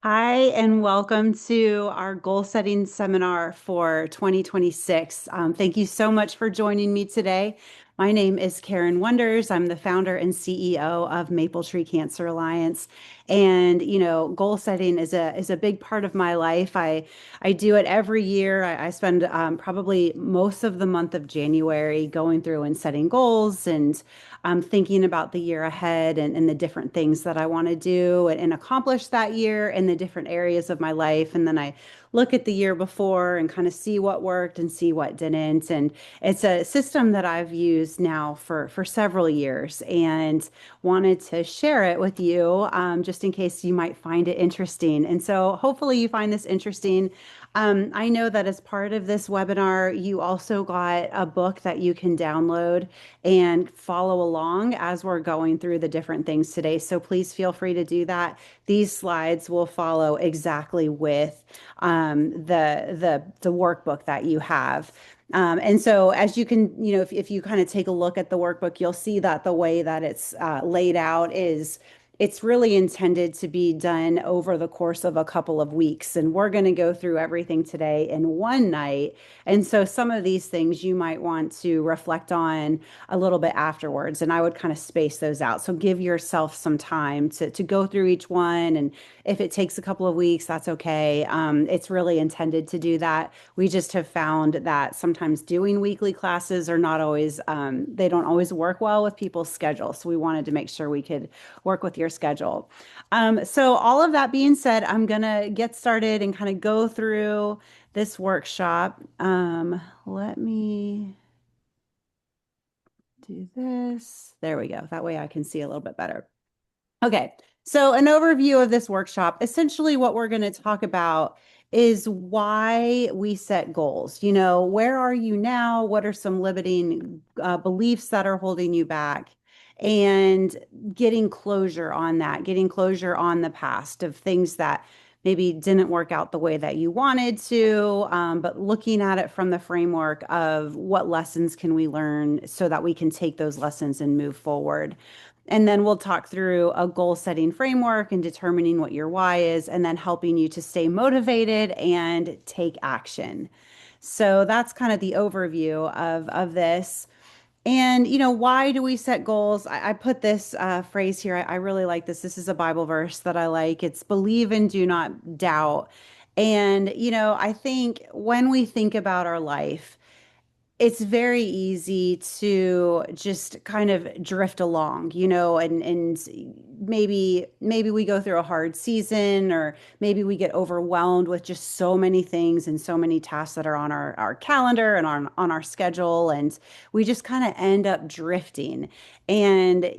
Hi, and welcome to our goal setting seminar for 2026. Thank you so much for joining me today. My name is Karen Wonders. I'm the founder and CEO of Maple Tree Cancer Alliance. And, goal setting is a big part of my life. I do it every year. I spend probably most of the month of January going through and setting goals and thinking about the year ahead and the different things that I want to do and accomplish that year in the different areas of my life. And then I look at the year before and kind of see what worked and see what didn't. And it's a system that I've used now for several years and wanted to share it with you just in case you might find it interesting. And so hopefully you find this interesting. I know that as part of this webinar, you also got a book that you can download and follow along as we're going through the different things today. So please feel free to do that. These slides will follow exactly with the workbook that you have. And so as you can, if you kind of take a look at the workbook, you'll see that the way that it's laid out is it's really intended to be done over the course of a couple of weeks. And we're going to go through everything today in one night. And so some of these things you might want to reflect on a little bit afterwards. And I would kind of space those out. So give yourself some time to go through each one. And if it takes a couple of weeks, that's okay. It's really intended to do that. We just have found that sometimes doing weekly classes are not always, they don't always work well with people's schedules. So we wanted to make sure we could work with your schedule. So all of that being said, I'm going to get started and kind of go through this workshop. Let me do this. There we go. That way I can see a little bit better. Okay, so an overview of this workshop. Essentially, what we're going to talk about is why we set goals. Where are you now? What are some limiting beliefs that are holding you back? And getting closure on that, getting closure on the past of things that maybe didn't work out the way that you wanted to, but looking at it from the framework of what lessons can we learn so that we can take those lessons and move forward. And then we'll talk through a goal setting framework and determining what your why is, and then helping you to stay motivated and take action. So that's kind of the overview of this. And, why do we set goals? I put this phrase here. I really like this. This is a Bible verse that I like. It's believe and do not doubt. And, I think when we think about our life, it's very easy to just kind of drift along, and maybe we go through a hard season, or maybe we get overwhelmed with just so many things and so many tasks that are on our calendar and on our schedule, and we just kind of end up drifting. And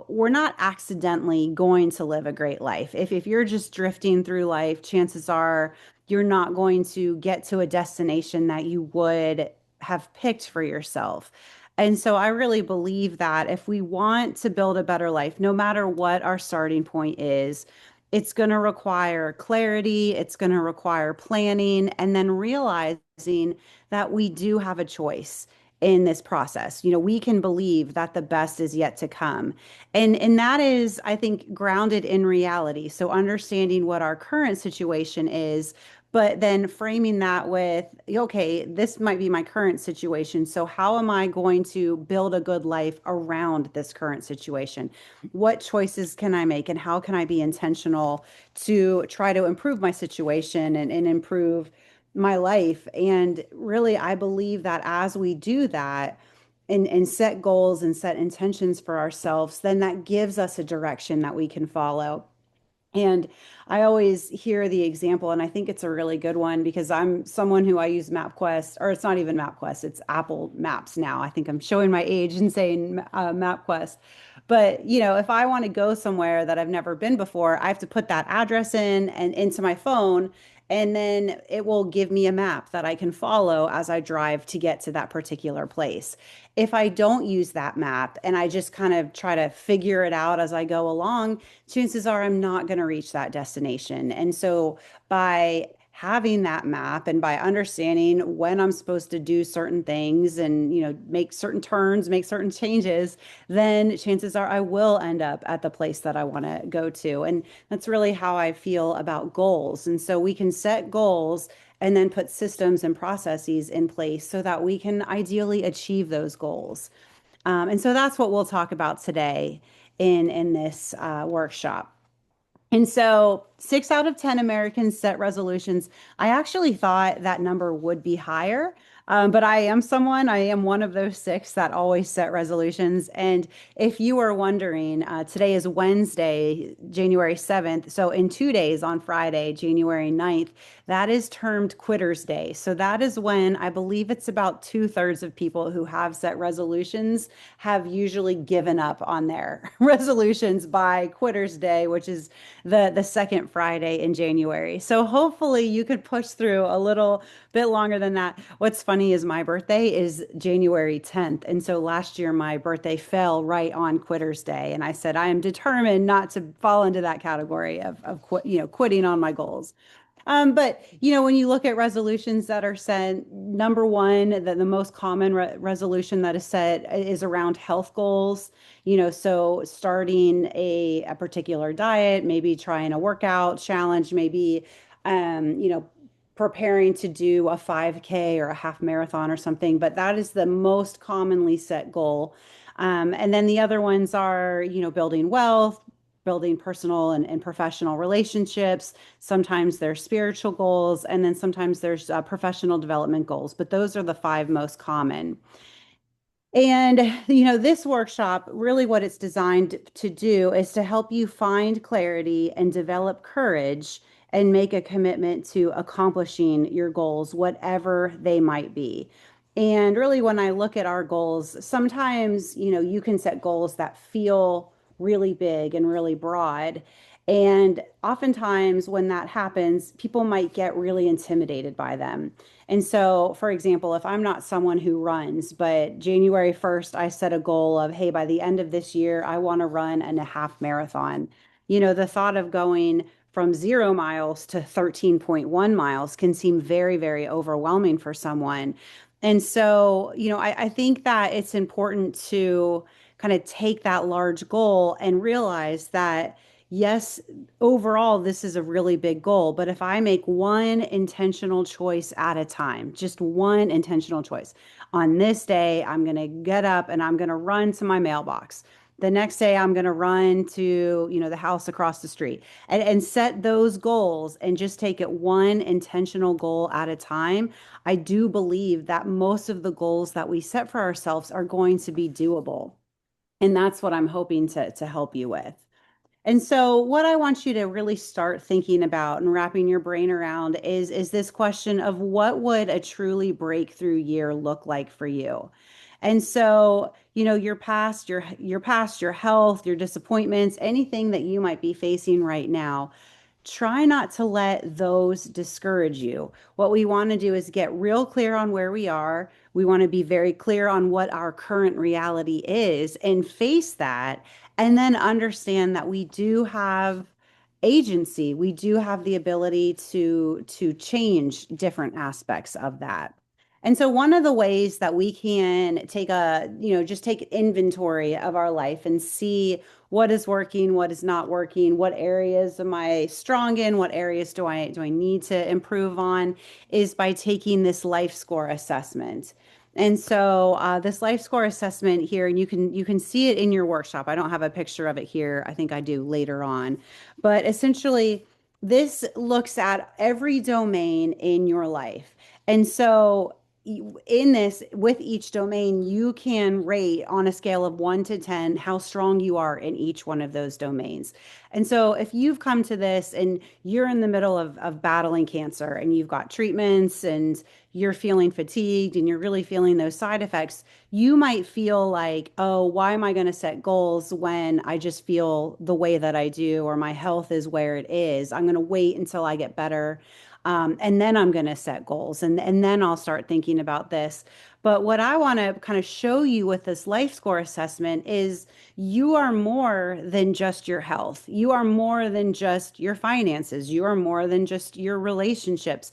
we're not accidentally going to live a great life. If you're just drifting through life, chances are you're not going to get to a destination that you would have picked for yourself. And so I really believe that if we want to build a better life, no matter what our starting point is, it's going to require clarity, it's going to require planning, and then realizing that we do have a choice in this process. We can believe that the best is yet to come. And that is, I think, grounded in reality. So understanding what our current situation is, but then framing that with, okay, this might be my current situation. So, how am I going to build a good life around this current situation? What choices can I make, and how can I be intentional to try to improve my situation and improve my life? And really, I believe that as we do that, and set goals and set intentions for ourselves, then that gives us a direction that we can follow. And I always hear the example, and I think it's a really good one because I'm someone who I use MapQuest, or it's not even MapQuest, it's Apple Maps now. I think I'm showing my age and saying MapQuest. But, if I want to go somewhere that I've never been before, I have to put that address in and into my phone, and then it will give me a map that I can follow as I drive to get to that particular place. If I don't use that map and I just kind of try to figure it out as I go along, chances are I'm not going to reach that destination. And so by having that map and by understanding when I'm supposed to do certain things and, make certain turns, make certain changes, then chances are I will end up at the place that I want to go to. And that's really how I feel about goals. And so we can set goals and then put systems and processes in place so that we can ideally achieve those goals. And so that's what we'll talk about today in this workshop. And so 6 out of 10 Americans set resolutions. I actually thought that number would be higher, but I am one of those six that always set resolutions. And if you are wondering, today is Wednesday, January 7th. So in 2 days on Friday, January 9th, that is termed Quitter's Day. So that is when I believe it's about two-thirds of people who have set resolutions have usually given up on their resolutions by Quitter's Day, which is the second Friday in January. So hopefully you could push through a little bit longer than that. What's funny is my birthday is January 10th. And so last year my birthday fell right on Quitter's Day. And I said, I am determined not to fall into that category of quitting on my goals. But when you look at resolutions that are set, number one, the most common resolution that is set is around health goals. So starting a particular diet, maybe trying a workout challenge, maybe, preparing to do a 5K or a half marathon or something. But that is the most commonly set goal. And then the other ones are, building wealth, building personal and professional relationships. Sometimes there's spiritual goals, and then sometimes there's professional development goals. But those are the five most common. And, this workshop, really what it's designed to do is to help you find clarity and develop courage and make a commitment to accomplishing your goals, whatever they might be. And really, when I look at our goals, sometimes, you can set goals that feel really big and really broad. And oftentimes, when that happens, people might get really intimidated by them. And so, for example, if I'm not someone who runs, but January 1st, I set a goal of, hey, by the end of this year, I want to run a half marathon. The thought of going from 0 miles to 13.1 miles can seem very, very overwhelming for someone. And so, I think that it's important to kind of take that large goal and realize that, yes, overall, this is a really big goal. But if I make one intentional choice at a time, just one intentional choice, on this day, I'm going to get up and I'm going to run to my mailbox. The next day, I'm going to run to, the house across the street and set those goals and just take it one intentional goal at a time. I do believe that most of the goals that we set for ourselves are going to be doable. And that's what I'm hoping to help you with. And so what I want you to really start thinking about and wrapping your brain around is this question of what would a truly breakthrough year look like for you? And so, your health, your disappointments, anything that you might be facing right now, try not to let those discourage you. What we want to do is get real clear on where we are. We want to be very clear on what our current reality is and face that, and then understand that we do have agency. We do have the ability to change different aspects of that. And so one of the ways that we can just take inventory of our life and see what is working, what is not working, what areas am I strong in, what areas do I need to improve on, is by taking this life score assessment. And so this life score assessment here, and you can see it in your workshop. I don't have a picture of it here. I think I do later on. But essentially, this looks at every domain in your life. And so in this, with each domain, you can rate on a scale of 1 to 10 how strong you are in each one of those domains. And so if you've come to this and you're in the middle of battling cancer and you've got treatments and you're feeling fatigued and you're really feeling those side effects, you might feel like, oh, why am I going to set goals when I just feel the way that I do or my health is where it is? I'm going to wait until I get better. And then I'm going to set goals and then I'll start thinking about this. But what I want to kind of show you with this life score assessment is you are more than just your health. You are more than just your finances. You are more than just your relationships.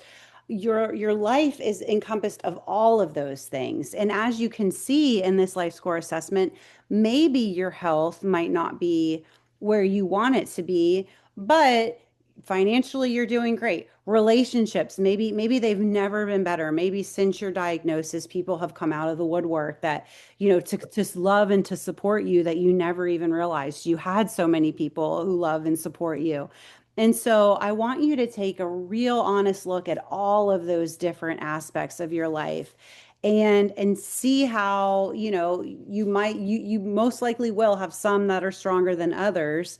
Your life is encompassed of all of those things. And as you can see in this life score assessment, maybe your health might not be where you want it to be, but financially you're doing great. Relationships, maybe they've never been better. Maybe since your diagnosis, people have come out of the woodwork that, to just love and to support you that you never even realized you had so many people who love and support you. And so I want you to take a real honest look at all of those different aspects of your life and see how, you most likely will have some that are stronger than others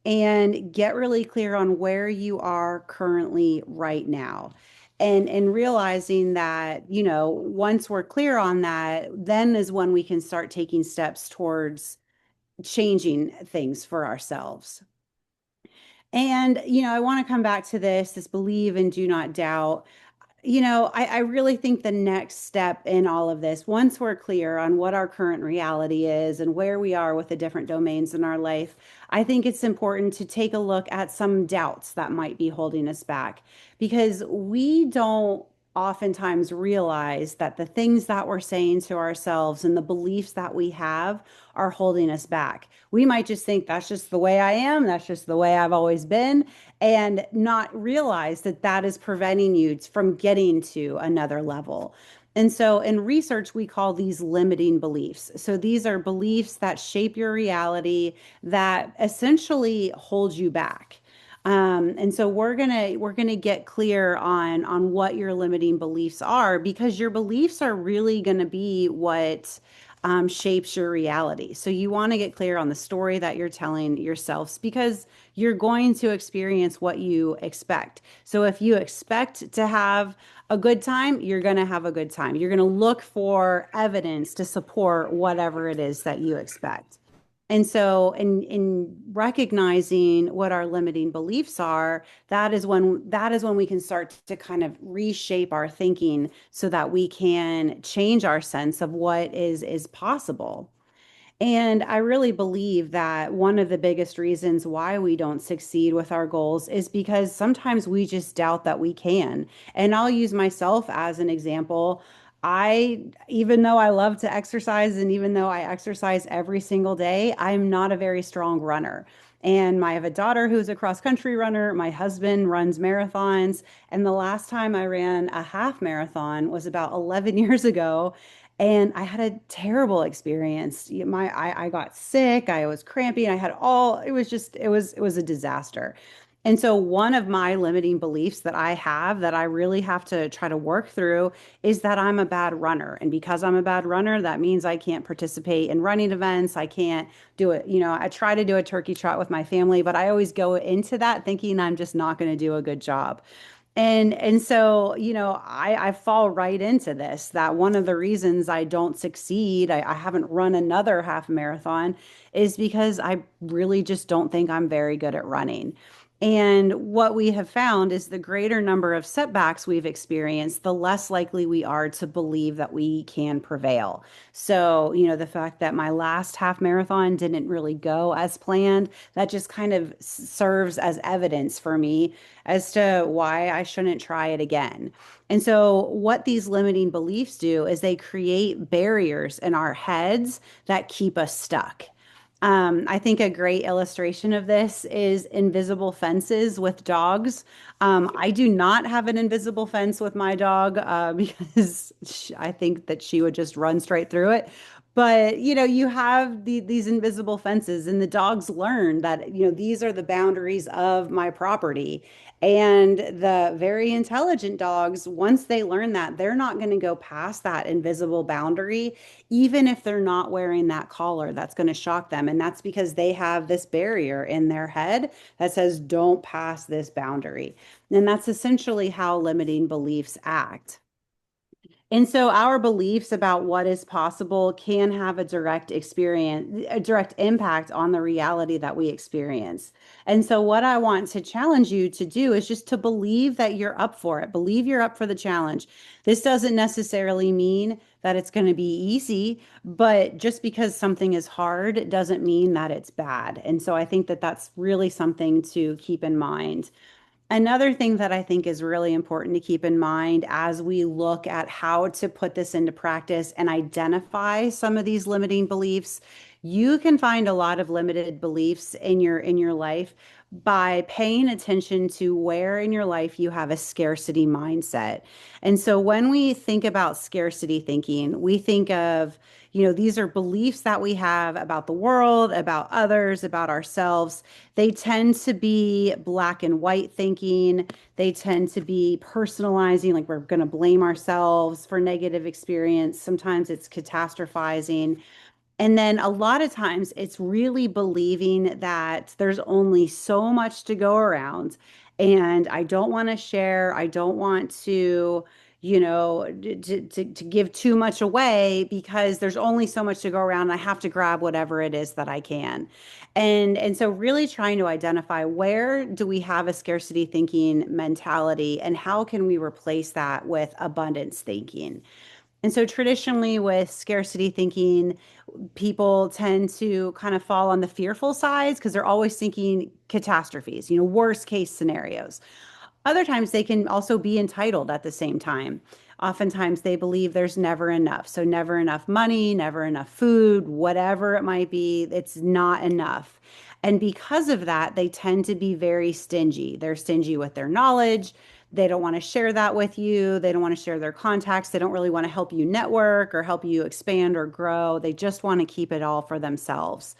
and get really clear on where you are currently right now. And realizing that, once we're clear on that, then is when we can start taking steps towards changing things for ourselves. And, I want to come back to this believe and do not doubt. I really think the next step in all of this, once we're clear on what our current reality is and where we are with the different domains in our life, I think it's important to take a look at some doubts that might be holding us back because we don't oftentimes realize that the things that we're saying to ourselves and the beliefs that we have are holding us back. We might just think that's just the way I am, that's just the way I've always been and not realize that that is preventing you from getting to another level. And so in research, we call these limiting beliefs. So these are beliefs that shape your reality that essentially hold you back. And so we're gonna get clear on what your limiting beliefs are because your beliefs are really gonna be what shapes your reality. So you want to get clear on the story that you're telling yourselves because you're going to experience what you expect. So if you expect to have a good time, you're going to have a good time. You're going to look for evidence to support whatever it is that you expect. And so in recognizing what our limiting beliefs are, that is when we can start to kind of reshape our thinking so that we can change our sense of what is possible. And I really believe that one of the biggest reasons why we don't succeed with our goals is because sometimes we just doubt that we can. And I'll use myself as an example. Even though I love to exercise and even though I exercise every single day, I'm not a very strong runner. And I have a daughter who's a cross country runner. My husband runs marathons. And the last time I ran a half marathon was about 11 years ago. And I had a terrible experience. I got sick, I was cramping, I had all, it was just, it was a disaster. And so one of my limiting beliefs that I have that I really have to try to work through is that I'm a bad runner. And because I'm a bad runner, that means I can't participate in running events. I can't do it. I try to do a turkey trot with my family, but I always go into that thinking I'm just not going to do a good job. And so, I fall right into this, that one of the reasons I don't succeed, I haven't run another half marathon, is because I really just don't think I'm very good at running. And what we have found is the greater number of setbacks we've experienced, the less likely we are to believe that we can prevail. So, the fact that my last half marathon didn't really go as planned, that just kind of serves as evidence for me as to why I shouldn't try it again. And so, what these limiting beliefs do is they create barriers in our heads that keep us stuck. I think a great illustration of this is invisible fences with dogs. I do not have an invisible fence with my dog because I think that she would just run straight through it. But you have these invisible fences, and the dogs learn that these are the boundaries of my property. And the very intelligent dogs, once they learn that, they're not going to go past that invisible boundary even if they're not wearing that collar that's going to shock them. And that's because they have this barrier in their head that says, don't pass this boundary. And that's essentially how limiting beliefs act. And so our beliefs about what is possible can have a direct experience, a direct impact on the reality that we experience. And so what I want to challenge you to do is just to believe that you're up for it. Believe you're up for the challenge. This doesn't necessarily mean that it's going to be easy, but just because something is hard, it doesn't mean that it's bad. And so I think that that's really something to keep in mind. Another thing that I think is really important to keep in mind as we look at how to put this into practice and identify some of these limiting beliefs, you can find a lot of limited beliefs in your life by paying attention to where in your life you have a scarcity mindset. And so when we think about scarcity thinking, we think of, these are beliefs that we have about the world, about others, about ourselves. They tend to be black and white thinking. They tend to be personalizing, like we're going to blame ourselves for negative experience. Sometimes it's catastrophizing. And then a lot of times it's really believing that there's only so much to go around. And I don't want to share. I don't want to, to give too much away because there's only so much to go around. And I have to grab whatever it is that I can. And so really trying to identify where do we have a scarcity thinking mentality and how can we replace that with abundance thinking? And so traditionally with scarcity thinking, people tend to kind of fall on the fearful sides because they're always thinking catastrophes, worst case scenarios. Other times they can also be entitled at the same time. Oftentimes they believe there's never enough. So, never enough money, never enough food, whatever it might be, it's not enough. And because of that, they tend to be very stingy. They're stingy with their knowledge. They don't want to share that with you. They don't want to share their contacts. They don't really want to help you network or help you expand or grow. They just want to keep it all for themselves.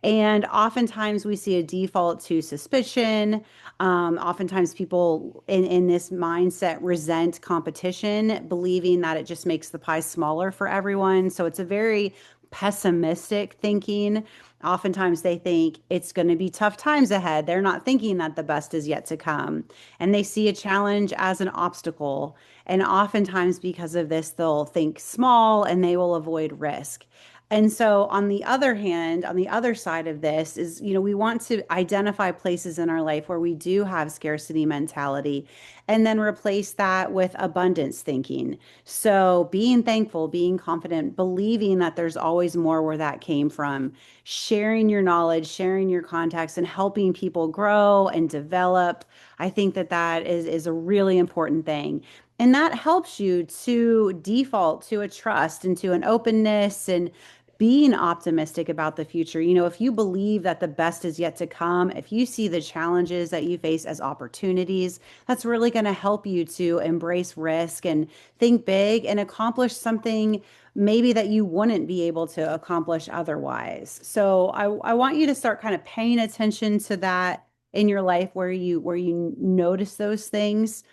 And oftentimes we see a default to suspicion. Oftentimes people in this mindset resent competition, believing that it just makes the pie smaller for everyone. So it's a very pessimistic thinking. Oftentimes they think it's going to be tough times ahead. They're not thinking that the best is yet to come. And they see a challenge as an obstacle. And oftentimes, because of this, they'll think small and they will avoid risk. And so, on the other hand, on the other side of this is, we want to identify places in our life where we do have scarcity mentality and then replace that with abundance thinking. So, being thankful, being confident, believing that there's always more where that came from, sharing your knowledge, sharing your contacts, and helping people grow and develop. I think that is a really important thing. And that helps you to default to a trust and to an openness and being optimistic about the future. If you believe that the best is yet to come, if you see the challenges that you face as opportunities, that's really going to help you to embrace risk and think big and accomplish something maybe that you wouldn't be able to accomplish otherwise. So I want you to start kind of paying attention to that in your life where you notice those things.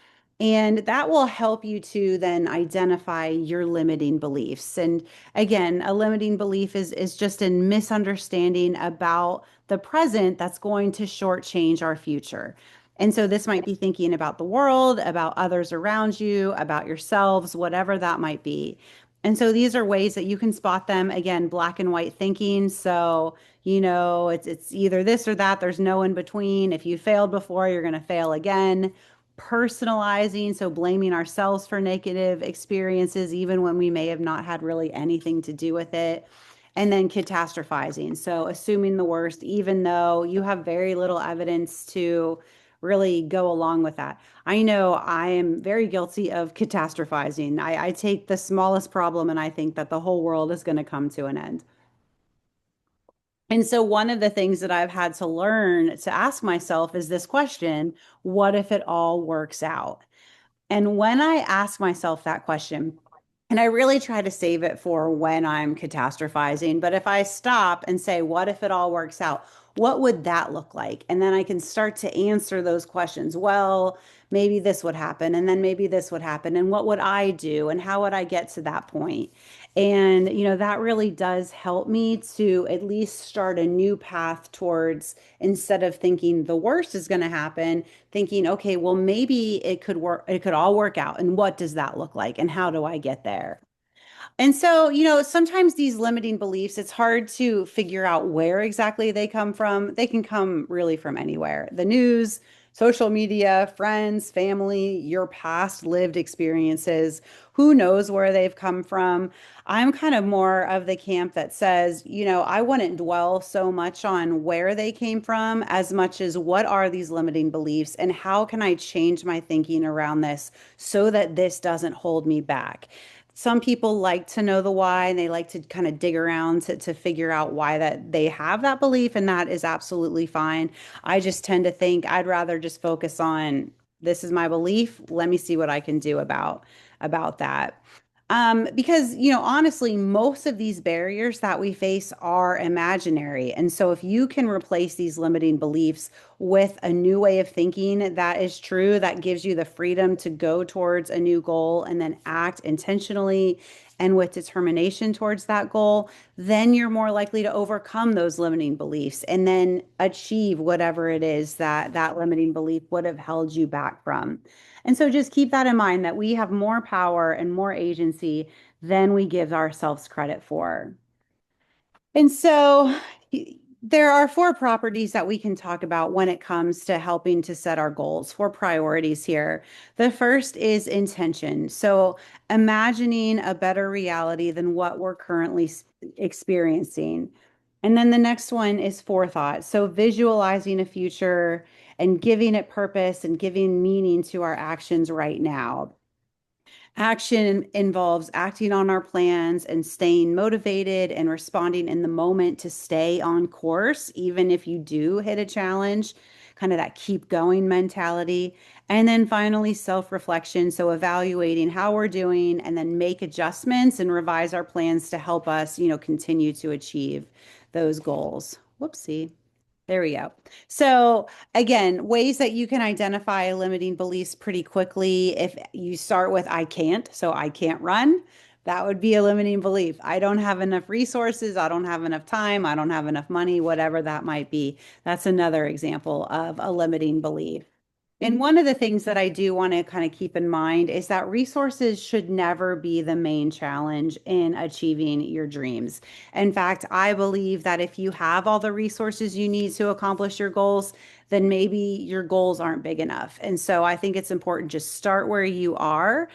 And that will help you to then identify your limiting beliefs. And again, a limiting belief is just a misunderstanding about the present that's going to shortchange our future. And so this might be thinking about the world, about others around you, about yourselves, whatever that might be. And so these are ways that you can spot them. Again, black and white thinking. So, it's either this or that. There's no in between. If you failed before, you're going to fail again. Personalizing, so blaming ourselves for negative experiences, even when we may have not had really anything to do with it. And then catastrophizing, so assuming the worst, even though you have very little evidence to really go along with that. I know I am very guilty of catastrophizing. I take the smallest problem and I think that the whole world is going to come to an end. And so, one of the things that I've had to learn to ask myself is this question: what if it all works out? And when I ask myself that question, and I really try to save it for when I'm catastrophizing, but if I stop and say, what if it all works out? What would that look like? And then I can start to answer those questions. Well, maybe this would happen, and then maybe this would happen, and what would I do, and how would I get to that point? And, that really does help me to at least start a new path towards, instead of thinking the worst is going to happen, thinking, okay, well, maybe it could work, it could all work out. And what does that look like? And how do I get there? And so, sometimes these limiting beliefs, it's hard to figure out where exactly they come from. They can come really from anywhere. The news, social media, friends, family, your past lived experiences, who knows where they've come from. I'm kind of more of the camp that says, I wouldn't dwell so much on where they came from as much as what are these limiting beliefs and how can I change my thinking around this so that this doesn't hold me back. Some people like to know the why and they like to kind of dig around to figure out why that they have that belief, and that is absolutely fine. I just tend to think I'd rather just focus on this is my belief. Let me see what I can do about that. Because, honestly, most of these barriers that we face are imaginary. And so if you can replace these limiting beliefs with a new way of thinking that is true, that gives you the freedom to go towards a new goal and then act intentionally and with determination towards that goal, then you're more likely to overcome those limiting beliefs and then achieve whatever it is that that limiting belief would have held you back from. And so just keep that in mind that we have more power and more agency than we give ourselves credit for. And so there are four properties that we can talk about when it comes to helping to set our goals, four priorities here. The first is intention. So imagining a better reality than what we're currently experiencing. And then the next one is forethought. So visualizing a future and giving it purpose and giving meaning to our actions right now. Action involves acting on our plans and staying motivated and responding in the moment to stay on course, even if you do hit a challenge, kind of that keep going mentality. And then finally, self reflection. So, evaluating how we're doing and then make adjustments and revise our plans to help us, continue to achieve those goals. Whoopsie. There we go. So, again, ways that you can identify limiting beliefs pretty quickly. If you start with I can't, so I can't run, that would be a limiting belief. I don't have enough resources, I don't have enough time, I don't have enough money, whatever that might be. That's another example of a limiting belief. And one of the things that I do want to kind of keep in mind is that resources should never be the main challenge in achieving your dreams. In fact, I believe that if you have all the resources you need to accomplish your goals, then maybe your goals aren't big enough. And so I think it's important just start where you are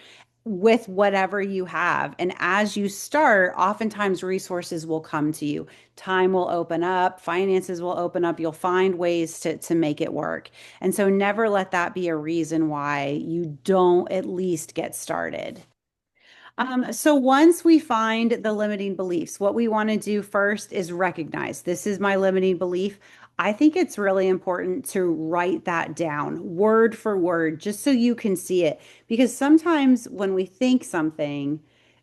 with whatever you have. And as you start, oftentimes resources will come to you. Time will open up, finances will open up. You'll find ways to make it work. And so never let that be a reason why you don't at least get started. So once we find the limiting beliefs, what we want to do first is recognize this is my limiting belief. I think it's really important to write that down word for word, just so you can see it. Because sometimes when we think something,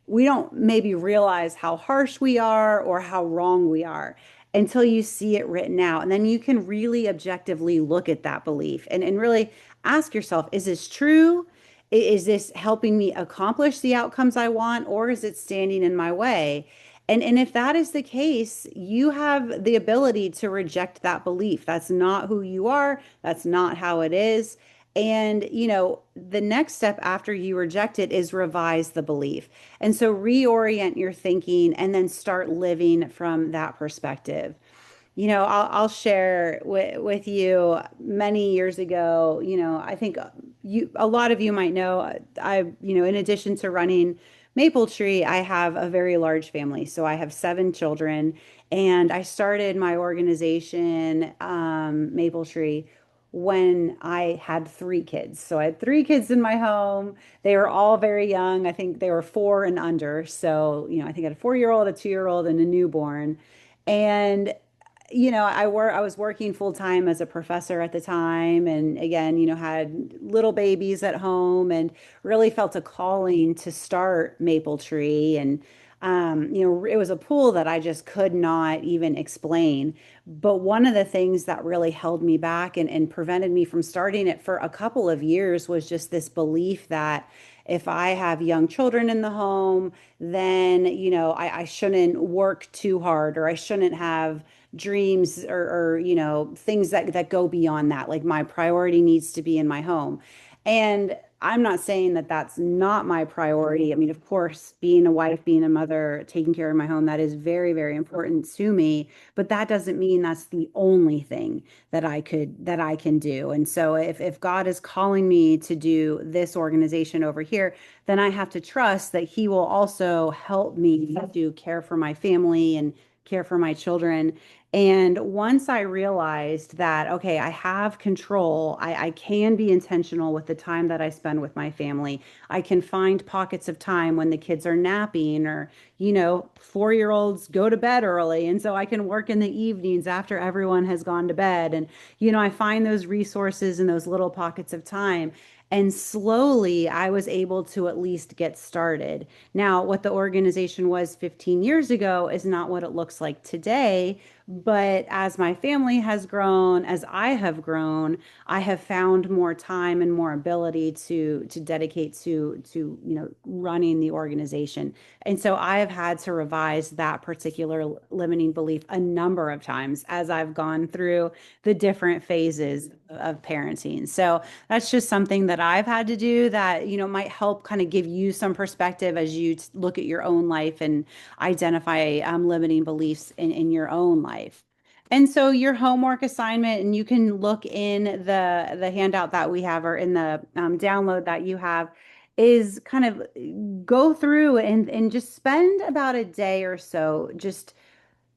we don't maybe realize how harsh we are or how wrong we are until you see it written out. And then you can really objectively look at that belief and really ask yourself, is this true? Is this helping me accomplish the outcomes I want, or is it standing in my way? And if that is the case, you have the ability to reject that belief. That's not who you are. That's not how it is. And, the next step after you reject it is revise the belief. And so reorient your thinking and then start living from that perspective. I'll share with you many years ago, I think a lot of you might know, in addition to running Maple Tree, I have a very large family. So I have seven children, and I started my organization, Maple Tree, when I had three kids. So I had three kids in my home. They were all very young. I think they were four and under. So, I think I had a 4-year old, a 2-year old, and a newborn. And I was working full time as a professor at the time, and again, had little babies at home, and really felt a calling to start Maple Tree. And it was a pool that I just could not even explain. But one of the things that really held me back and prevented me from starting it for a couple of years was just this belief that if I have young children in the home, then, I shouldn't work too hard, or I shouldn't have dreams, or things that go beyond that. Like my priority needs to be in my home. And I'm not saying that that's not my priority. I mean, of course, being a wife, being a mother, taking care of my home, that is very, very important to me. But that doesn't mean that's the only thing that I can do. And so if God is calling me to do this organization over here, then I have to trust that He will also help me to care for my family and care for my children. And once I realized that, okay, I have control, I can be intentional with the time that I spend with my family. I can find pockets of time when the kids are napping, or, 4-year-olds go to bed early. And so I can work in the evenings after everyone has gone to bed. And, I find those resources and those little pockets of time. And slowly I was able to at least get started. Now, what the organization was 15 years ago is not what it looks like today. But as my family has grown, as I have grown, I have found more time and more ability to dedicate to running the organization. And so I have had to revise that particular limiting belief a number of times as I've gone through the different phases of parenting. So that's just something that I've had to do that, might help kind of give you some perspective as you look at your own life and identify limiting beliefs in your own life. And so your homework assignment, and you can look in the handout that we have, or in the download that you have, is kind of go through and just spend about a day or so just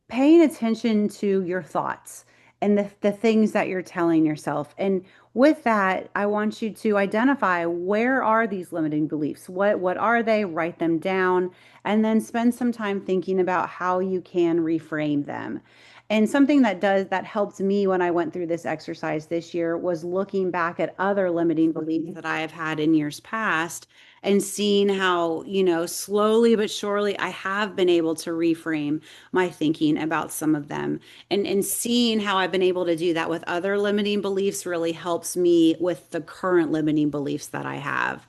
paying attention to your thoughts and the things that you're telling yourself. And with that, I want you to identify, where are these limiting beliefs? What are they? Write them down, and then spend some time thinking about how you can reframe them. And something that helped me when I went through this exercise this year was looking back at other limiting beliefs that I have had in years past, and seeing how, slowly but surely I have been able to reframe my thinking about some of them. And seeing how I've been able to do that with other limiting beliefs really helps me with the current limiting beliefs that I have.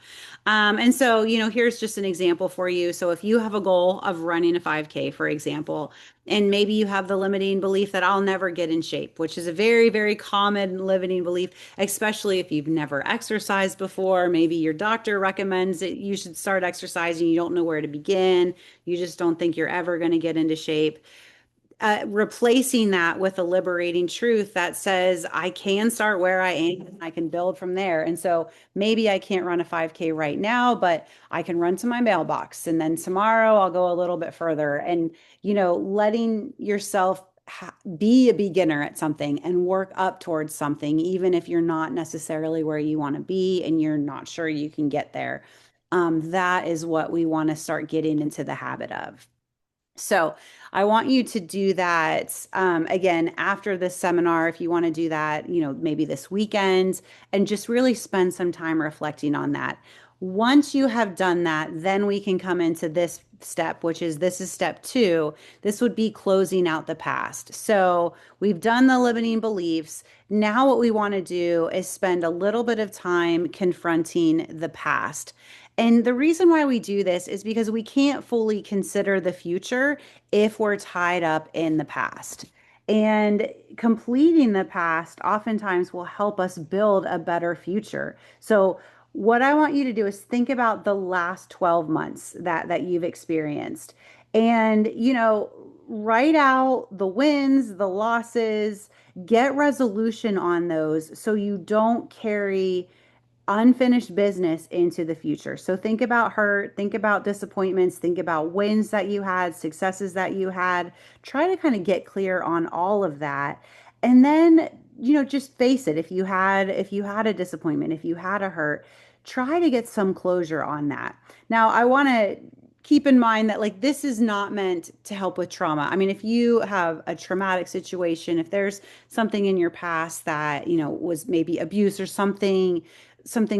And so, here's just an example for you. So if you have a goal of running a 5K, for example, and maybe you have the limiting belief that I'll never get in shape, which is a very, very common limiting belief, especially if you've never exercised before. Maybe your doctor recommends that you should start exercising. You don't know where to begin. You just don't think you're ever going to get into shape. Replacing that with a liberating truth that says, I can start where I am and I can build from there. And so maybe I can't run a 5K right now, but I can run to my mailbox. And then tomorrow I'll go a little bit further. And, letting yourself be a beginner at something and work up towards something, even if you're not necessarily where you want to be and you're not sure you can get there. That is what we want to start getting into the habit of. So I want you to do that again after this seminar, if you want to do that, maybe this weekend, and just really spend some time reflecting on that. Once you have done that, then we can come into this step, this is step two. This would be closing out the past. So we've done the limiting beliefs. Now, what we want to do is spend a little bit of time confronting the past. And the reason why we do this is because we can't fully consider the future if we're tied up in the past. And completing the past oftentimes will help us build a better future. So, what I want you to do is think about the last 12 months that you've experienced, and, write out the wins, the losses, get resolution on those so you don't carry unfinished business into the future. So think about hurt, think about disappointments, think about wins that you had, successes that you had. Try to kind of get clear on all of that. And then, just face it. If you had a disappointment, if you had a hurt, try to get some closure on that. Now, I want to keep in mind that like this is not meant to help with trauma. I mean, if you have a traumatic situation, if there's something in your past that, was maybe abuse or something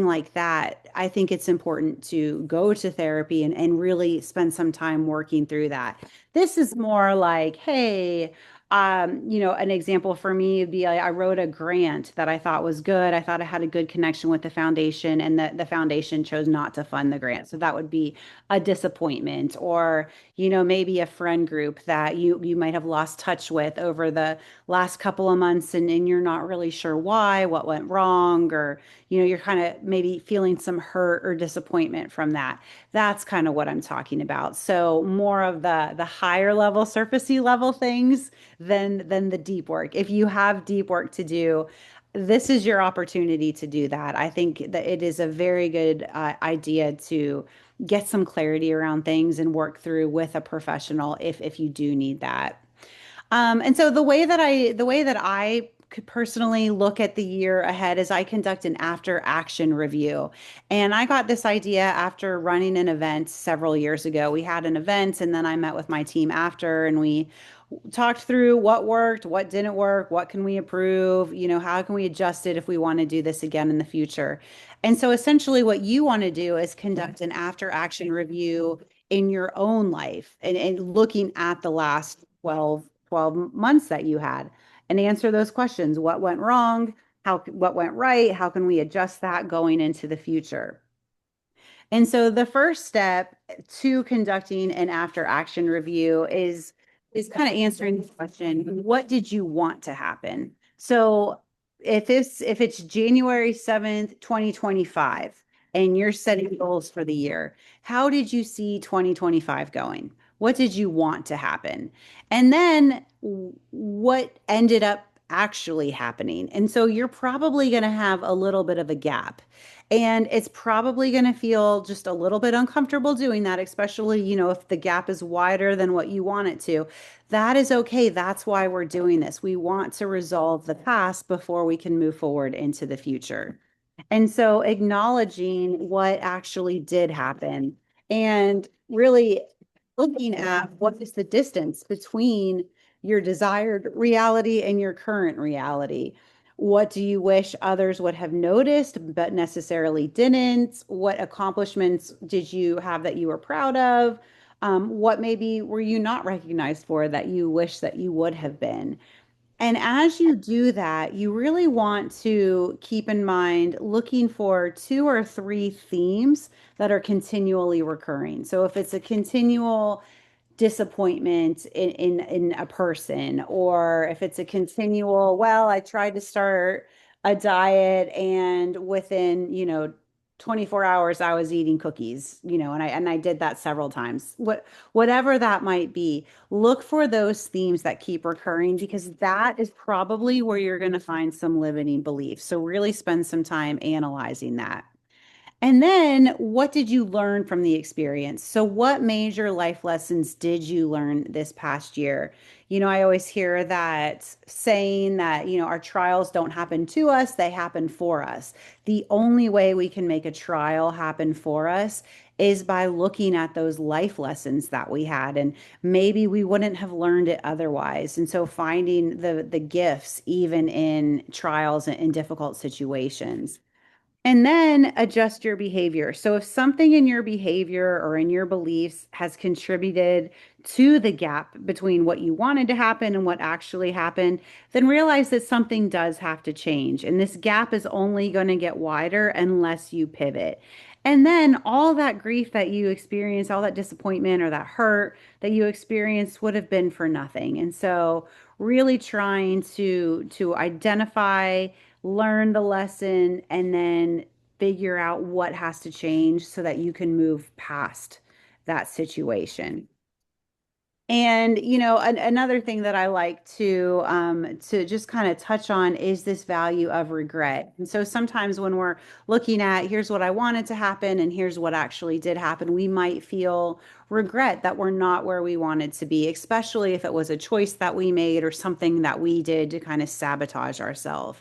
like that, I think it's important to go to therapy and really spend some time working through that. This is more like, hey, an example for me would be like, I wrote a grant that I thought was good. I thought I had a good connection with the foundation, and the foundation chose not to fund the grant. So that would be a disappointment. Or, maybe a friend group that you might have lost touch with over the last couple of months, and you're not really sure why, what went wrong, or, you're kind of maybe feeling some hurt or disappointment from that. That's kind of what I'm talking about. So more of the higher level, surfacey level things than the deep work. If you have deep work to do, this is your opportunity to do that. I think that it is a very good idea to get some clarity around things and work through with a professional if you do need that. And so the way that I could personally look at the year ahead is I conduct an after action review. And I got this idea after running an event several years ago. We had an event and then I met with my team after, and we talked through what worked, what didn't work, what can we improve, how can we adjust it if we want to do this again in the future. And so essentially what you want to do is conduct an after action review in your own life, and looking at the last 12 months that you had, and answer those questions. What went wrong? What went right? How can we adjust that going into the future? And so the first step to conducting an after action review is kind of answering the question, what did you want to happen? So if it's January 7th, 2025, and you're setting goals for the year, how did you see 2025 going? What did you want to happen? And then what ended up actually happening? And so you're probably going to have a little bit of a gap. And it's probably going to feel just a little bit uncomfortable doing that, especially, if the gap is wider than what you want it to. That is okay. That's why we're doing this. We want to resolve the past before we can move forward into the future. And so acknowledging what actually did happen and really looking at what is the distance between your desired reality and your current reality. What do you wish others would have noticed but necessarily didn't? What accomplishments did you have that you were proud of? What maybe were you not recognized for that you wish that you would have been? And as you do that, you really want to keep in mind looking for two or three themes that are continually recurring. So if it's a continual disappointment in a person, or if it's a continual, well, I tried to start a diet and within 24 hours I was eating cookies, and I did that several times. Whatever that might be, look for those themes that keep recurring, because that is probably where you're going to find some limiting beliefs. So really spend some time analyzing that. And then what did you learn from the experience? So, what major life lessons did you learn this past year? I always hear that saying that, our trials don't happen to us, they happen for us. The only way we can make a trial happen for us is by looking at those life lessons that we had. And maybe we wouldn't have learned it otherwise. And so, finding the gifts even in trials and in difficult situations. And then adjust your behavior. So, if something in your behavior or in your beliefs has contributed to the gap between what you wanted to happen and what actually happened, then realize that something does have to change. And this gap is only going to get wider unless you pivot. And then all that grief that you experience, all that disappointment or that hurt that you experienced would have been for nothing. And so, really trying to identify, learn the lesson, and then figure out what has to change so that you can move past that situation. And another thing that I like to just kind of touch on is this value of regret. And so sometimes when we're looking at here's what I wanted to happen and here's what actually did happen, we might feel regret that we're not where we wanted to be, especially if it was a choice that we made or something that we did to kind of sabotage ourselves.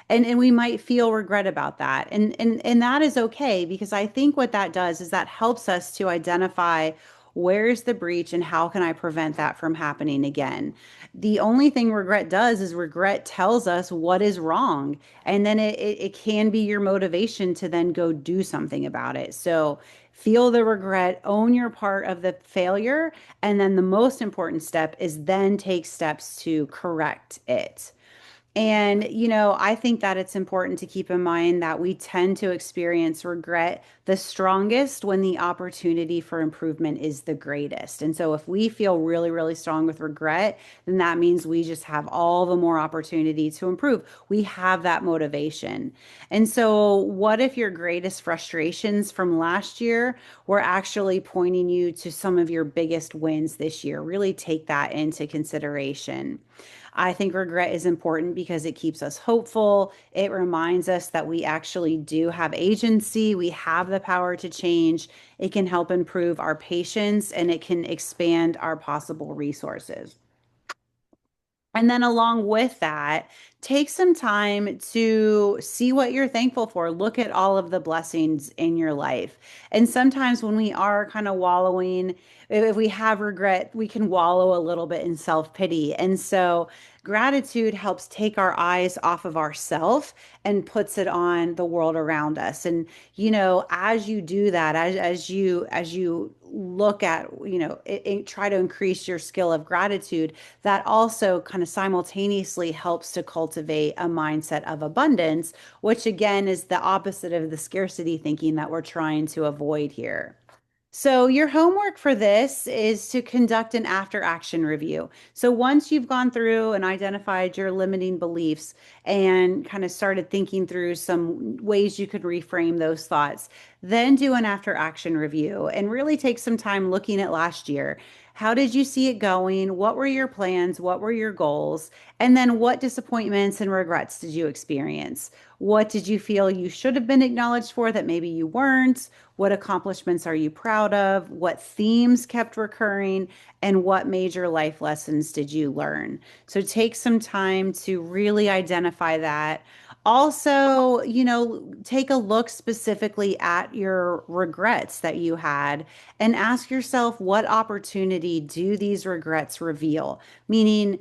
And we might feel regret about that. And that is okay, because I think what that does is that helps us to identify Where's the breach and how can I prevent that from happening again? The only thing regret does is regret tells us what is wrong. And then it can be your motivation to then go do something about it. So feel the regret, own your part of the failure. And then the most important step is then take steps to correct it. And, I think that it's important to keep in mind that we tend to experience regret the strongest when the opportunity for improvement is the greatest. And so, if we feel really, really strong with regret, then that means we just have all the more opportunity to improve. We have that motivation. And so, what if your greatest frustrations from last year were actually pointing you to some of your biggest wins this year? Really take that into consideration. I think regret is important because it keeps us hopeful. It reminds us that we actually do have agency, we have the power to change. It can help improve our patience and it can expand our possible resources. And then along with that, take some time to see what you're thankful for. Look at all of the blessings in your life. And sometimes when we are kind of wallowing, if we have regret, we can wallow a little bit in self-pity. And so gratitude helps take our eyes off of ourself and puts it on the world around us. And as you do that, as you look at, try to increase your skill of gratitude, that also kind of simultaneously helps to cultivate a mindset of abundance, which again is the opposite of the scarcity thinking that we're trying to avoid here. So, your homework for this is to conduct an after action review. So, once you've gone through and identified your limiting beliefs and kind of started thinking through some ways you could reframe those thoughts, then do an after action review and really take some time looking at last year. How did you see it going? What were your plans? What were your goals? And then what disappointments and regrets did you experience? What did you feel you should have been acknowledged for that maybe you weren't? What accomplishments are you proud of? What themes kept recurring? And what major life lessons did you learn? So take some time to really identify that. Also, take a look specifically at your regrets that you had and ask yourself, what opportunity do these regrets reveal? Meaning,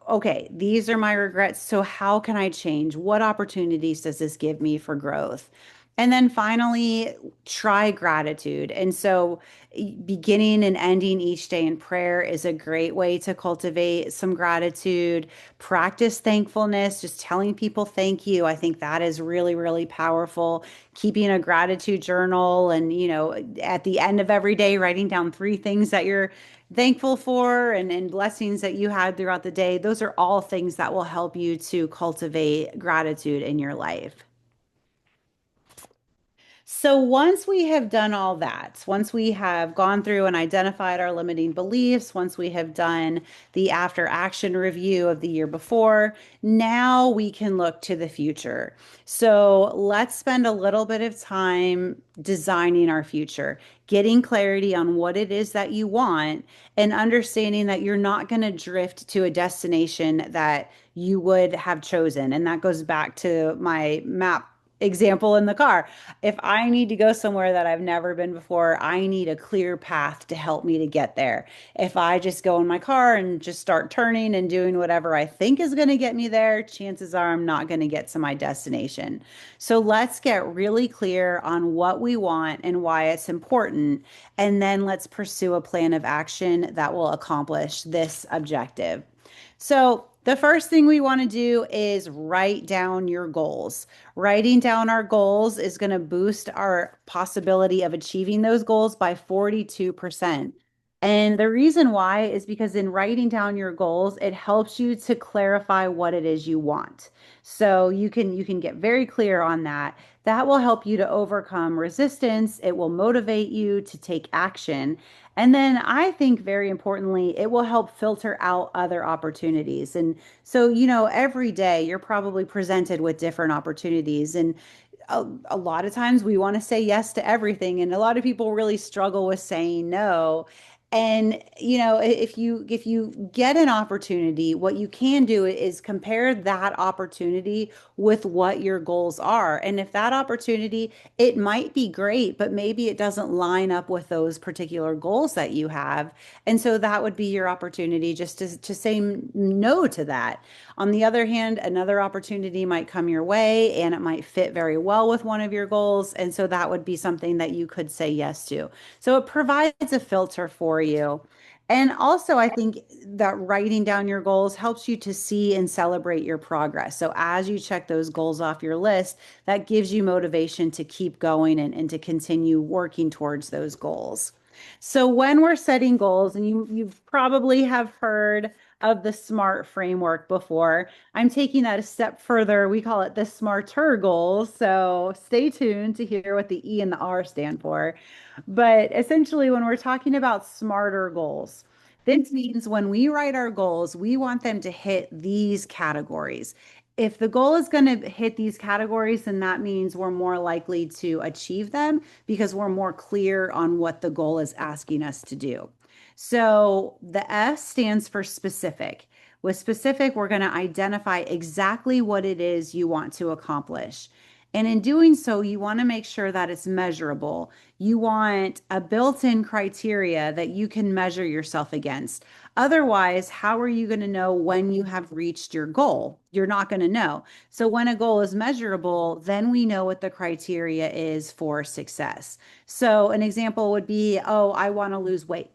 okay, these are my regrets. So how can I change? What opportunities does this give me for growth? And then finally, try gratitude. And so, beginning and ending each day in prayer is a great way to cultivate some gratitude. Practice thankfulness, just telling people thank you. I think that is really, really powerful. Keeping a gratitude journal and, at the end of every day, writing down three things that you're thankful for and blessings that you had throughout the day. Those are all things that will help you to cultivate gratitude in your life. So once we have done all that, once we have gone through and identified our limiting beliefs, once we have done the after action review of the year before, now we can look to the future. So let's spend a little bit of time designing our future, getting clarity on what it is that you want, and understanding that you're not going to drift to a destination that you would have chosen. And that goes back to my map example in the car. If I need to go somewhere that I've never been before, I need a clear path to help me to get there. If I just go in my car and just start turning and doing whatever I think is going to get me there, chances are I'm not going to get to my destination. So let's get really clear on what we want and why it's important. And then let's pursue a plan of action that will accomplish this objective. So, the first thing we want to do is write down your goals. Writing down our goals is going to boost our possibility of achieving those goals by 42%. And the reason why is because in writing down your goals, it helps you to clarify what it is you want. So you can get very clear on that. That will help you to overcome resistance. It will motivate you to take action. And then I think very importantly, it will help filter out other opportunities. And so, every day you're probably presented with different opportunities. And a lot of times we want to say yes to everything. And a lot of people really struggle with saying no. And if you get an opportunity, what you can do is compare that opportunity with what your goals are. And if that opportunity, it might be great, but maybe it doesn't line up with those particular goals that you have. And so that would be your opportunity just to say no to that. On the other hand, another opportunity might come your way and it might fit very well with one of your goals. And so that would be something that you could say yes to. So it provides a filter for you. And also, I think that writing down your goals helps you to see and celebrate your progress. So as you check those goals off your list, that gives you motivation to keep going and to continue working towards those goals. So when we're setting goals, and you probably have heard of the SMART framework before, I'm taking that a step further. We call it the SMARTer goals. So stay tuned to hear what the E and the R stand for. But essentially, when we're talking about smarter goals, this means when we write our goals, we want them to hit these categories. If the goal is going to hit these categories, then that means we're more likely to achieve them because we're more clear on what the goal is asking us to do. So the S stands for specific. With specific, we're going to identify exactly what it is you want to accomplish. And in doing so, you want to make sure that it's measurable. You want a built-in criteria that you can measure yourself against. Otherwise, how are you going to know when you have reached your goal? You're not going to know. So when a goal is measurable, then we know what the criteria is for success. So an example would be, oh, I want to lose weight.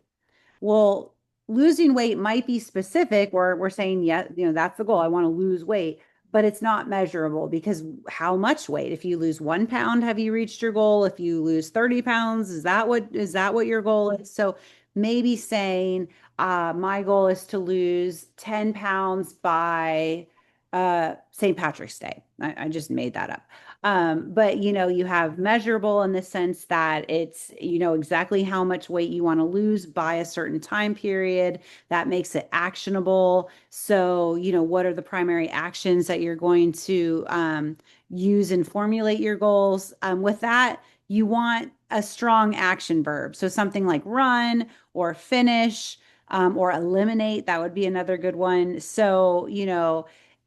Well, losing weight might be specific where we're saying, yeah, that's the goal. I want to lose weight, but it's not measurable because how much weight? If you lose 1 pound, have you reached your goal? If you lose 30 pounds, is that what your goal is? So maybe saying, my goal is to lose 10 pounds by St. Patrick's Day. I just made that up. But you have measurable in the sense that it's, exactly how much weight you want to lose by a certain time period. That makes it actionable. So, what are the primary actions that you're going to use and formulate your goals? With that, you want a strong action verb. So something like run or finish or eliminate, that would be another good one. So,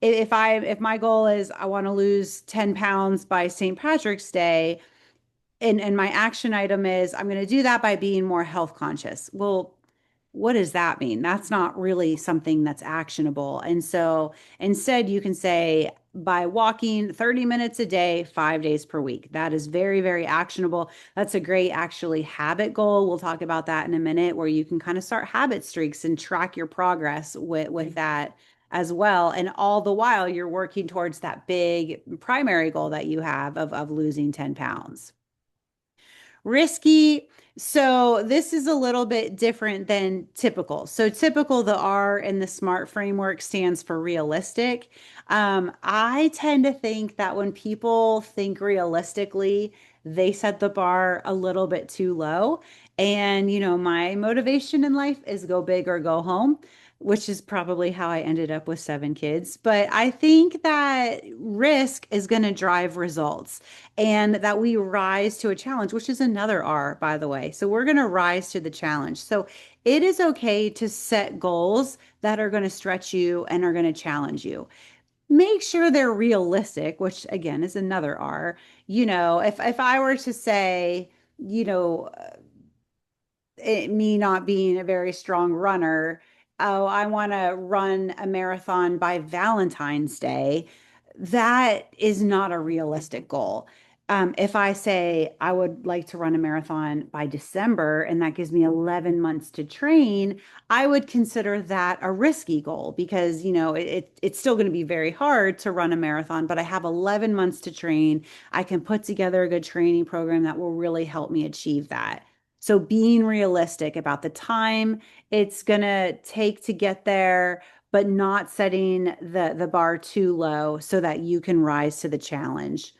if my goal is I want to lose 10 pounds by St. Patrick's Day, and my action item is I'm going to do that by being more health conscious. Well, what does that mean? That's not really something that's actionable. And so instead, you can say by walking 30 minutes a day, 5 days per week. That is very, very actionable. That's a great actually habit goal. We'll talk about that in a minute, where you can kind of start habit streaks and track your progress with that as well. And all the while, you're working towards that big primary goal that you have of losing 10 pounds. Risky. So this is a little bit different than typical. So typical, the R in the SMART framework stands for realistic. I tend to think that when people think realistically, they set the bar a little bit too low. And, my motivation in life is go big or go home, which is probably how I ended up with 7 kids. But I think that risk is going to drive results and that we rise to a challenge, which is another R, by the way. So we're going to rise to the challenge. So it is okay to set goals that are going to stretch you and are going to challenge you. Make sure they're realistic, which again is another R. If I were to say, you know, me not being a very strong runner, oh, I want to run a marathon by Valentine's Day, that is not a realistic goal. If I say I would like to run a marathon by December and that gives me 11 months to train, I would consider that a risky goal because, it's still going to be very hard to run a marathon, but I have 11 months to train. I can put together a good training program that will really help me achieve that. So being realistic about the time it's gonna take to get there, but not setting the bar too low so that you can rise to the challenge.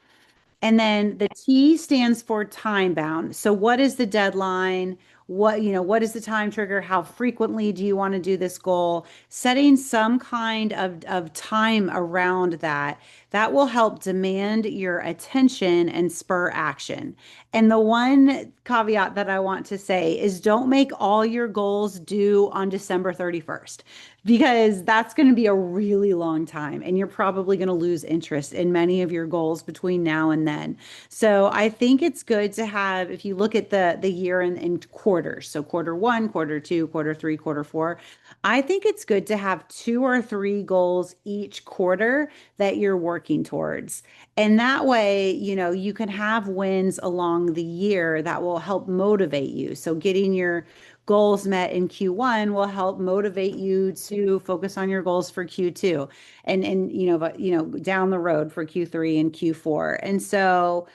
And then the T stands for time bound. So what is the deadline? What is the time trigger? How frequently do you want to do this goal? Setting some kind of time around that That will help demand your attention and spur action. And the one caveat that I want to say is don't make all your goals due on December 31st, because that's going to be a really long time and you're probably going to lose interest in many of your goals between now and then. So I think it's good to have, if you look at the year in quarters, so quarter one, quarter two, quarter three, quarter four, I think it's good to have two or three goals each quarter that you're working towards. And that way, you can have wins along the year that will help motivate you. So getting your goals met in Q1 will help motivate you to focus on your goals for Q2 and down the road for Q3 and Q4. And so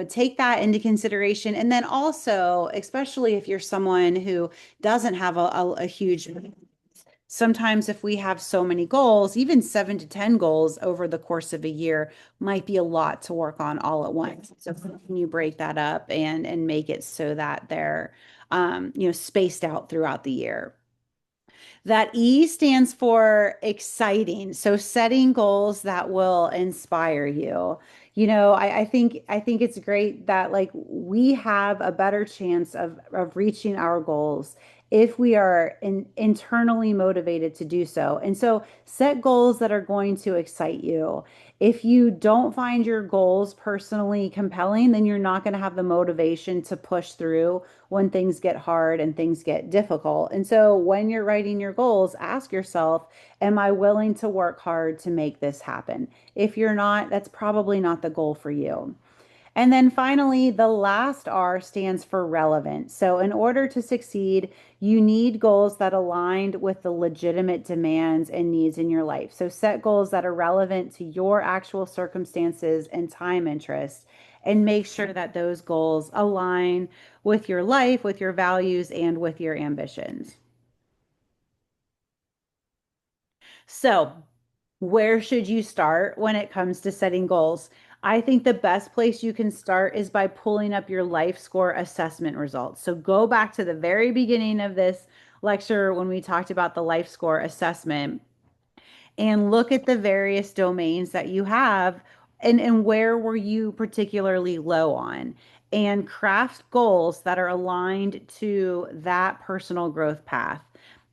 take that into consideration. And then also, especially if you're someone who doesn't have a huge, sometimes if we have so many goals, even 7 to 10 goals over the course of a year might be a lot to work on all at once. So can you break that up and make it so that they're spaced out throughout the year? That E stands for exciting. So setting goals that will inspire you. I think it's great that like we have a better chance of reaching our goals if we are internally motivated to do so. And so set goals that are going to excite you. If you don't find your goals personally compelling, then you're not going to have the motivation to push through when things get hard and things get difficult. And so when you're writing your goals, ask yourself, am I willing to work hard to make this happen? If you're not, that's probably not the goal for you. And then finally, the last R stands for relevant. So, in order to succeed, you need goals that aligned with the legitimate demands and needs in your life. So, set goals that are relevant to your actual circumstances and time interests, and make sure that those goals align with your life, with your values, and with your ambitions. So, where should you start when it comes to setting goals? I think the best place you can start is by pulling up your life score assessment results. So, go back to the very beginning of this lecture when we talked about the life score assessment and look at the various domains that you have and where were you particularly low on, and craft goals that are aligned to that personal growth path.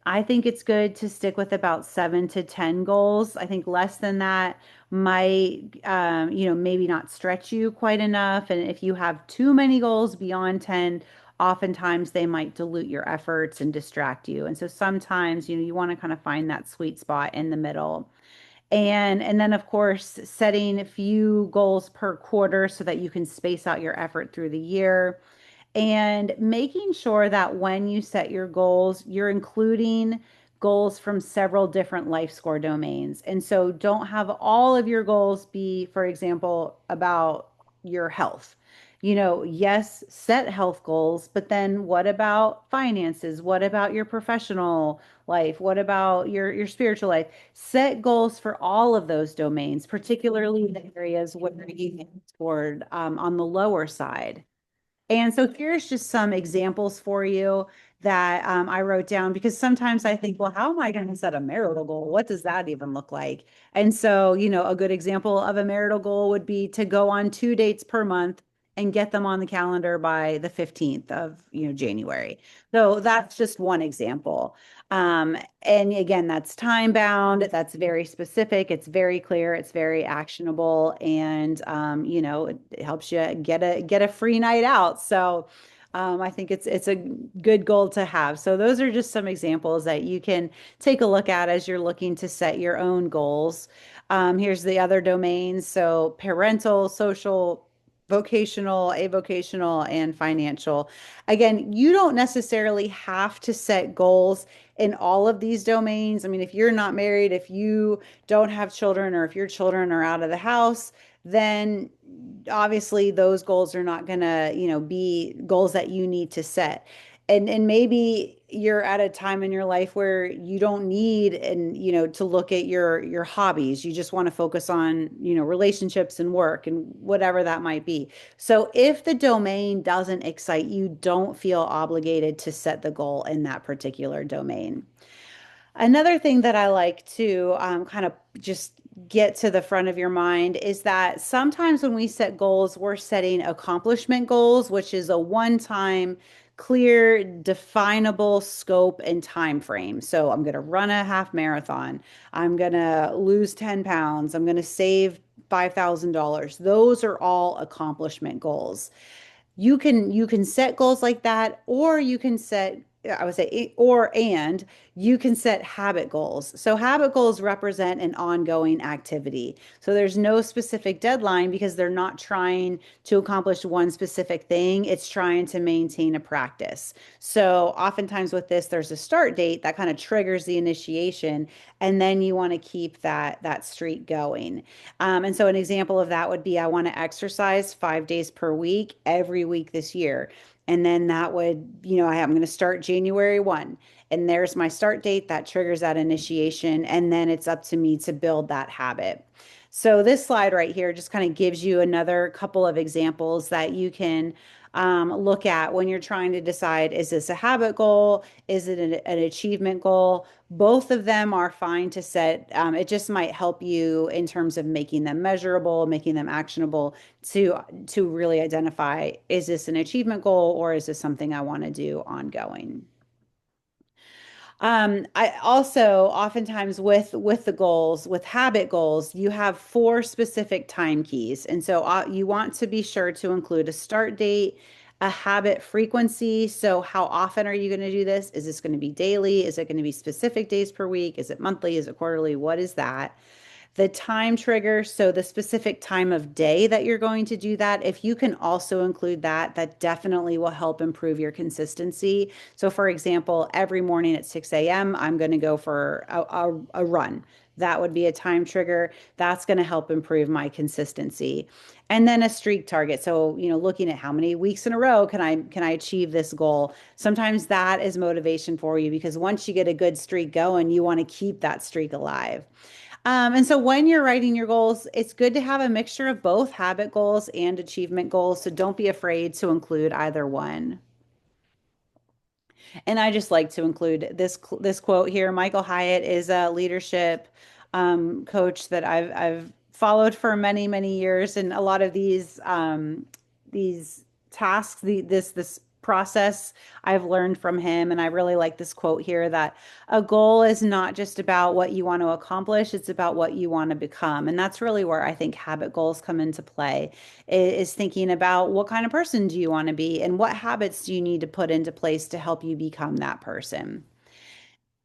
I think it's good to stick with about 7 to 10 goals. I think less than that might, maybe not stretch you quite enough. And if you have too many goals beyond 10, oftentimes they might dilute your efforts and distract you. And so sometimes, you want to kind of find that sweet spot in the middle. And then of course, setting a few goals per quarter so that you can space out your effort through the year and making sure that when you set your goals, you're including goals from several different life score domains. And so don't have all of your goals be, for example, about your health. Yes, set health goals, but then what about finances? What about your professional life? What about your spiritual life? Set goals for all of those domains, particularly the areas where you toward on the lower side. And so here's just some examples for you that I wrote down because sometimes I think, well, how am I going to set a marital goal? What does that even look like? And so, a good example of a marital goal would be to go on 2 dates per month and get them on the calendar by the 15th of, January. So that's just one example. And again, that's time bound, that's very specific, it's very clear, it's very actionable, and it helps you get a free night out. So I think it's a good goal to have. So those are just some examples that you can take a look at as you're looking to set your own goals. Here's the other domains. So parental, social, vocational, avocational, and financial. Again, you don't necessarily have to set goals in all of these domains. I mean, if you're not married, if you don't have children, or if your children are out of the house, then obviously those goals are not going to, be goals that you need to set. And maybe you're at a time in your life where you don't need and to look at your hobbies. You just want to focus on, relationships and work and whatever that might be. So if the domain doesn't excite you, don't feel obligated to set the goal in that particular domain. Another thing that I like to kind of just get to the front of your mind is that sometimes when we set goals, we're setting accomplishment goals, which is a one-time, clear, definable scope and time frame. So I'm going to run a half marathon. I'm going to lose 10 pounds. I'm going to save $5,000. Those are all accomplishment goals. You can set goals like that, or you can set, I would say, or and you can set habit goals. So habit goals represent an ongoing activity. So there's no specific deadline because they're not trying to accomplish one specific thing. It's trying to maintain a practice. So oftentimes with this, there's a start date that kind of triggers the initiation, and then you want to keep that streak going. And so an example of that would be I want to exercise 5 days per week every week this year. And then that would, I'm going to start January 1. And there's my start date that triggers that initiation. And then it's up to me to build that habit. So this slide right here just kind of gives you another couple of examples that you can look at when you're trying to decide, is this a habit goal? Is it an achievement goal? Both of them are fine to set. It just might help you in terms of making them measurable, making them actionable to really identify, is this an achievement goal or is this something I want to do ongoing? I also oftentimes with the goals, with habit goals, you have four specific time keys. And so you want to be sure to include a start date, a habit frequency. So how often are you going to do this? Is this going to be daily? Is it going to be specific days per week? Is it monthly? Is it quarterly? What is that? The time trigger, so the specific time of day that you're going to do that, if you can also include that, that definitely will help improve your consistency. So, for example, every morning at 6 a.m., I'm going to go for a run. That would be a time trigger. That's going to help improve my consistency. And then a streak target. So, looking at how many weeks in a row can I achieve this goal? Sometimes that is motivation for you because once you get a good streak going, you want to keep that streak alive. And so when you're writing your goals, it's good to have a mixture of both habit goals and achievement goals. So don't be afraid to include either one. And I just like to include this quote here. Michael Hyatt is a leadership coach that I've followed for many, many years, and a lot of these tasks, this process I've learned from him, and I really like this quote here that a goal is not just about what you want to accomplish, it's about what you want to become. And that's really where I think habit goals come into play, is thinking about what kind of person do you want to be and what habits do you need to put into place to help you become that person.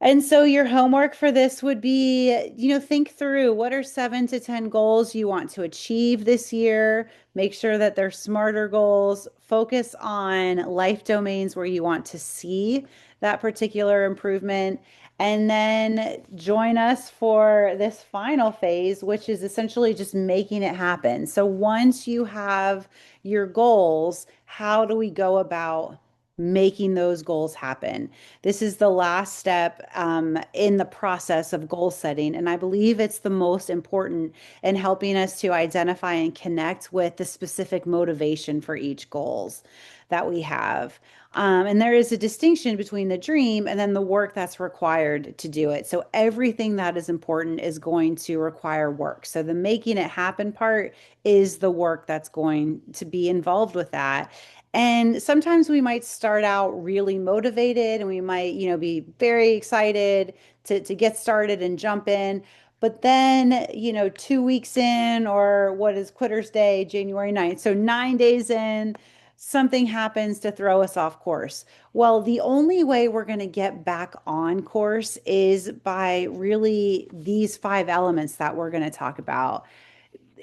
And so your homework for this would be, think through what are 7 to 10 goals you want to achieve this year. Make sure that they're smarter goals. Focus on life domains where you want to see that particular improvement. And then join us for this final phase, which is essentially just making it happen. So once you have your goals, how do we go about making those goals happen? This is the last step in the process of goal setting. And I believe it's the most important in helping us to identify and connect with the specific motivation for each goals that we have. And there is a distinction between the dream and then the work that's required to do it. So everything that is important is going to require work. So the making it happen part is the work that's going to be involved with that. And sometimes we might start out really motivated and we might, be very excited to get started and jump in. But then, 2 weeks in, or what is Quitter's Day, January 9th. So 9 days in, something happens to throw us off course. Well, the only way we're going to get back on course is by really these five elements that we're going to talk about,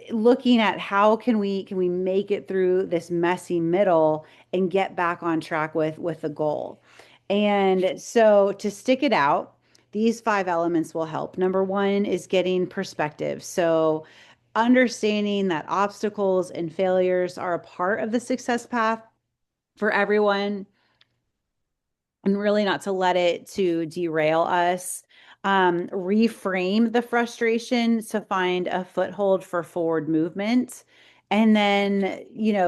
looking at how can we make it through this messy middle and get back on track with the goal. And so to stick it out, these five elements will help. Number one is getting perspective. So understanding that obstacles and failures are a part of the success path for everyone, and really not to let it to derail us. Reframe the frustration to find a foothold for forward movement. And then,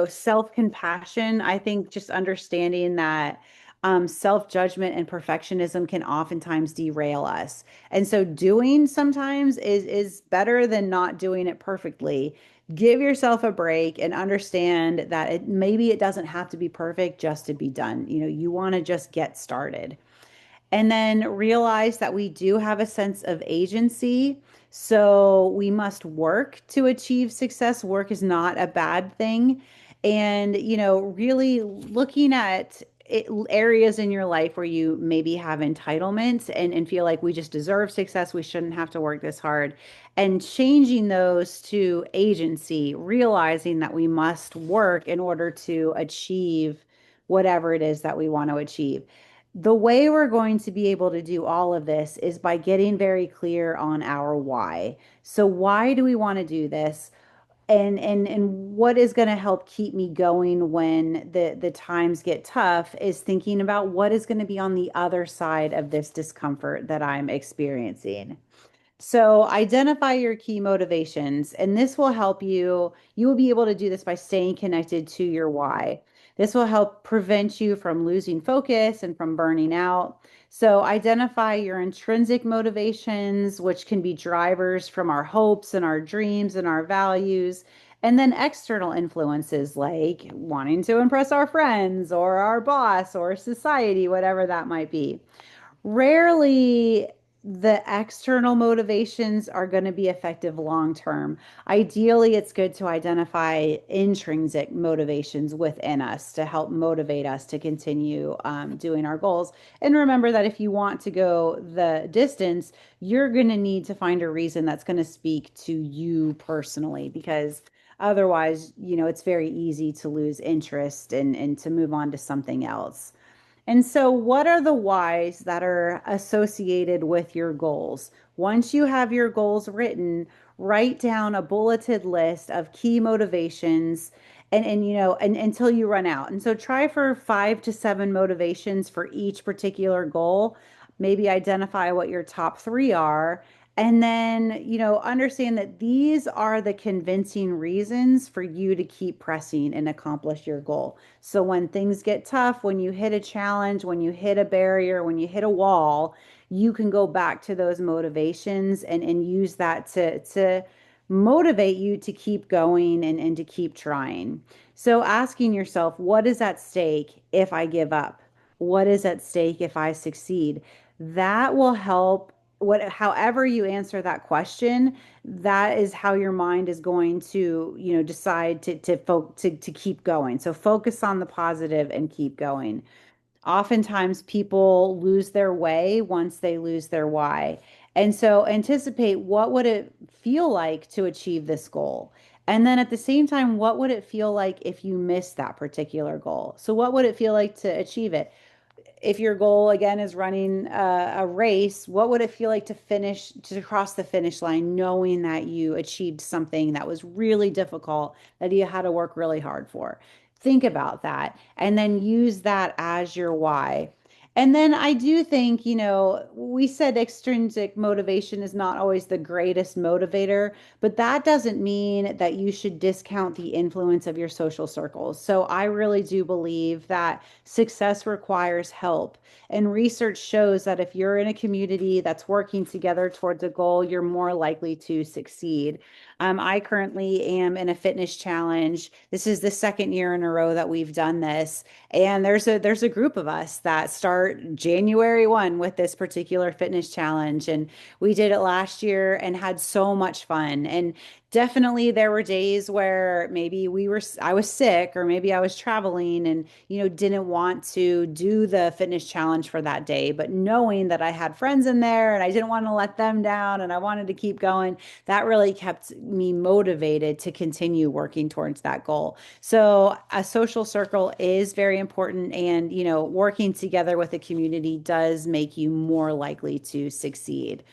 self-compassion. I think just understanding that Self-judgment and perfectionism can oftentimes derail us. And so doing sometimes is better than not doing it perfectly. Give yourself a break and understand that maybe it doesn't have to be perfect just to be done. You want to just get started. And then realize that we do have a sense of agency. So we must work to achieve success. Work is not a bad thing. And, really looking at areas in your life where you maybe have entitlement and feel like we just deserve success, we shouldn't have to work this hard, and changing those to agency, realizing that we must work in order to achieve whatever it is that we want to achieve. The way we're going to be able to do all of this is by getting very clear on our why. So why do we want to do this? And what is going to help keep me going when the times get tough is thinking about what is going to be on the other side of this discomfort that I'm experiencing. So identify your key motivations, and this will help you. You will be able to do this by staying connected to your why. This will help prevent you from losing focus and from burning out. So identify your intrinsic motivations, which can be drivers from our hopes and our dreams and our values. And then external influences like wanting to impress our friends or our boss or society, whatever that might be. Rarely the external motivations are going to be effective long term. Ideally, it's good to identify intrinsic motivations within us to help motivate us to continue doing our goals. And remember that if you want to go the distance, you're going to need to find a reason that's going to speak to you personally, because otherwise, it's very easy to lose interest and to move on to something else. And so, what are the whys that are associated with your goals? Once you have your goals written, write down a bulleted list of key motivations and until you run out. And so try for 5 to 7 motivations for each particular goal. Maybe identify what your top three are. And then, understand that these are the convincing reasons for you to keep pressing and accomplish your goal. So when things get tough, when you hit a challenge, when you hit a barrier, when you hit a wall, you can go back to those motivations and use that to motivate you to keep going and to keep trying. So asking yourself, what is at stake if I give up? What is at stake if I succeed? That will help. However you answer that question, that is how your mind is going to, decide to keep going. So focus on the positive and keep going. Oftentimes people lose their way once they lose their why. And so anticipate, what would it feel like to achieve this goal? And then at the same time, what would it feel like if you missed that particular goal? So what would it feel like to achieve it? If your goal again is running a race, what would it feel like to cross the finish line, knowing that you achieved something that was really difficult, that you had to work really hard for? Think about that and then use that as your why. And then I do think, we said extrinsic motivation is not always the greatest motivator, but that doesn't mean that you should discount the influence of your social circles. So I really do believe that success requires help. And research shows that if you're in a community that's working together towards a goal, you're more likely to succeed. I currently am in a fitness challenge. This is the second year in a row that we've done this. And there's a group of us that start January 1 with this particular fitness challenge. And we did it last year and had so much fun. And definitely there were days where maybe I was sick or maybe I was traveling and didn't want to do the fitness challenge for that day, but knowing that I had friends in there and I didn't want to let them down and I wanted to keep going, that really kept me motivated to continue working towards that goal. So a social circle is very important, and working together with a community does make you more likely to succeed.